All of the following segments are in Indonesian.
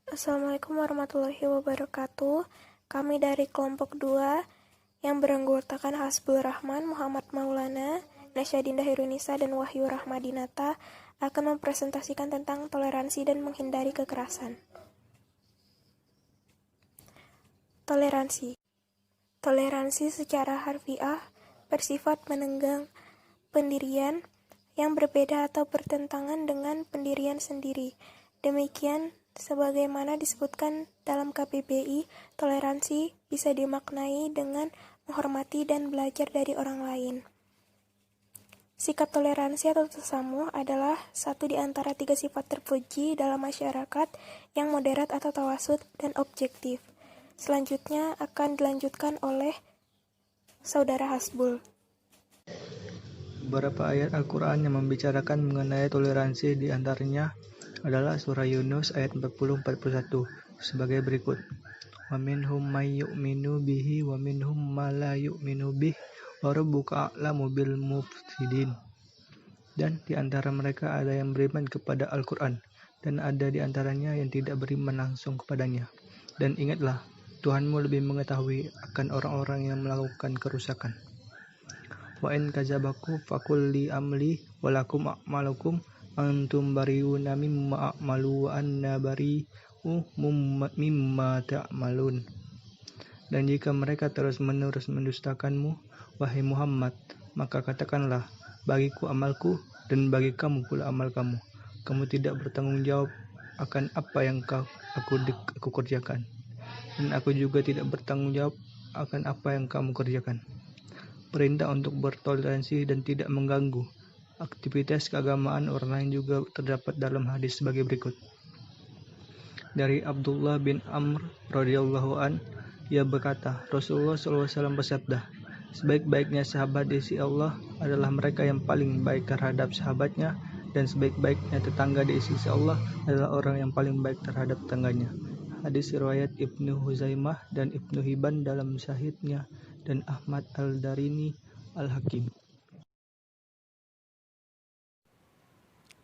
Assalamualaikum warahmatullahi wabarakatuh. Kami dari kelompok 2 yang beranggotakan Hasbul Rahman, Muhammad Maulana, Nasyadindah Hirunisa, dan Wahyu Rahmadinata akan mempresentasikan tentang toleransi dan menghindari kekerasan. Toleransi. Toleransi secara harfiah bersifat menenggang pendirian yang berbeda atau bertentangan dengan pendirian sendiri. Demikian sebagaimana disebutkan dalam KBBI, toleransi bisa dimaknai dengan menghormati dan belajar dari orang lain. Sikap toleransi atau tasamuh adalah satu di antara 3 sifat terpuji dalam masyarakat yang moderat atau tawasud dan objektif. Selanjutnya akan dilanjutkan oleh Saudara Hasbul. Beberapa ayat Al-Quran yang membicarakan mengenai toleransi di antaranya adalah surah Yunus ayat 40-41 sebagai berikut. Wa minhum may yu'minu bihi wa minhum ma la yu'minu bih wa rabbuka a'lamu bil mufsidin. Dan di antara mereka ada yang beriman kepada Al-Quran dan ada di antaranya yang tidak beriman langsung kepadanya. Dan ingatlah, Tuhanmu lebih mengetahui akan orang-orang yang melakukan kerusakan. Wa in kazabaku fakul li amli walakum a'malukum antum bariuna mimma a'malu wa anna bari'u mimma ta'malun. Dan jika mereka terus-menerus mendustakanmu, wahai Muhammad, maka katakanlah, bagiku amalku dan bagi kamu pula amal kamu. Kamu tidak bertanggung jawab akan apa yang aku kerjakan, dan aku juga tidak bertanggung jawab akan apa yang kamu kerjakan. Perintah untuk bertoleransi dan tidak mengganggu aktivitas keagamaan orang lain juga terdapat dalam hadis sebagai berikut. Dari Abdullah bin Amr radhiyallahu an, ia berkata, Rasulullah SAW bersabda, sebaik-baiknya sahabat di sisi Allah adalah mereka yang paling baik terhadap sahabatnya, dan sebaik-baiknya tetangga di sisi Allah adalah orang yang paling baik terhadap tetangganya. Hadis riwayat Ibnu Huzaimah dan Ibnu Hibban dalam Sahihnya dan Ahmad Al-Darini Al-Hakim.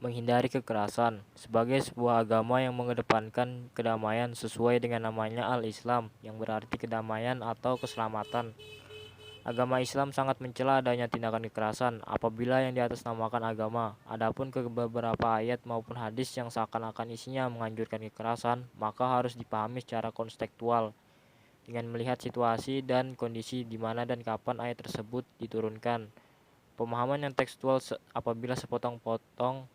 Menghindari kekerasan. Sebagai sebuah agama yang mengedepankan kedamaian sesuai dengan namanya Al-Islam, yang berarti kedamaian atau keselamatan. Agama Islam sangat mencela adanya tindakan kekerasan apabila yang diatasnamakan agama. Adapun ke beberapa ayat maupun hadis yang seakan-akan isinya menganjurkan kekerasan, maka harus dipahami secara kontekstual dengan melihat situasi dan kondisi di mana dan kapan ayat tersebut diturunkan. Pemahaman yang tekstual apabila sepotong-sepotong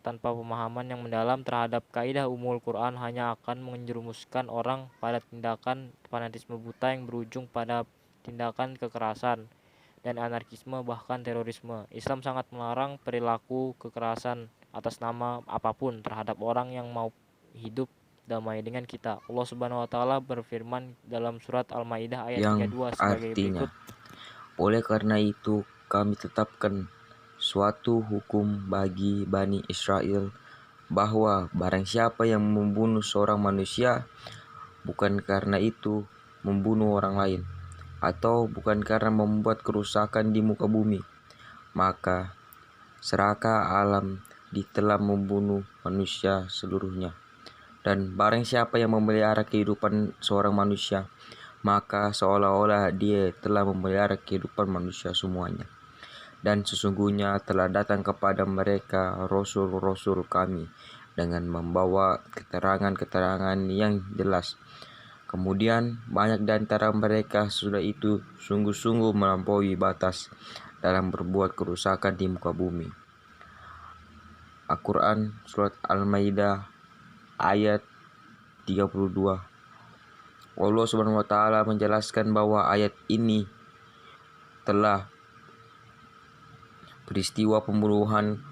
tanpa pemahaman yang mendalam terhadap kaidah umul Quran hanya akan menjerumuskan orang pada tindakan fanatisme buta yang berujung pada tindakan kekerasan dan anarkisme bahkan terorisme. Islam sangat melarang perilaku kekerasan atas nama apapun terhadap orang yang mau hidup damai dengan kita. Allah Subhanahu wa taala berfirman dalam surat Al-Maidah ayat 32 sebagai berikut. Oleh karena itu kami tetapkan suatu hukum bagi Bani Israel bahwa barang siapa yang membunuh seorang manusia bukan karena itu membunuh orang lain atau bukan karena membuat kerusakan di muka bumi, maka seraka alam ditelan membunuh manusia seluruhnya. Dan barang siapa yang memelihara kehidupan seorang manusia, maka seolah-olah dia telah memelihara kehidupan manusia semuanya. Dan sesungguhnya telah datang kepada mereka rasul-rasul kami dengan membawa keterangan-keterangan yang jelas. Kemudian banyak di antara mereka sudah itu sungguh-sungguh melampaui batas dalam berbuat kerusakan di muka bumi. Al-Quran Surat Al-Maidah ayat 32. Allah Subhanahu wa taala menjelaskan bahwa ayat ini telah peristiwa pembunuhan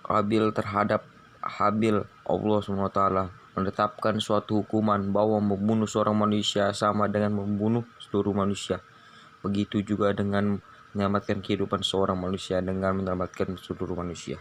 Qabil terhadap Habil. Allah Subhanahu wa taala menetapkan suatu hukuman bahwa membunuh seorang manusia sama dengan membunuh seluruh manusia. Begitu juga dengan menyelamatkan kehidupan seorang manusia dengan menyelamatkan seluruh manusia.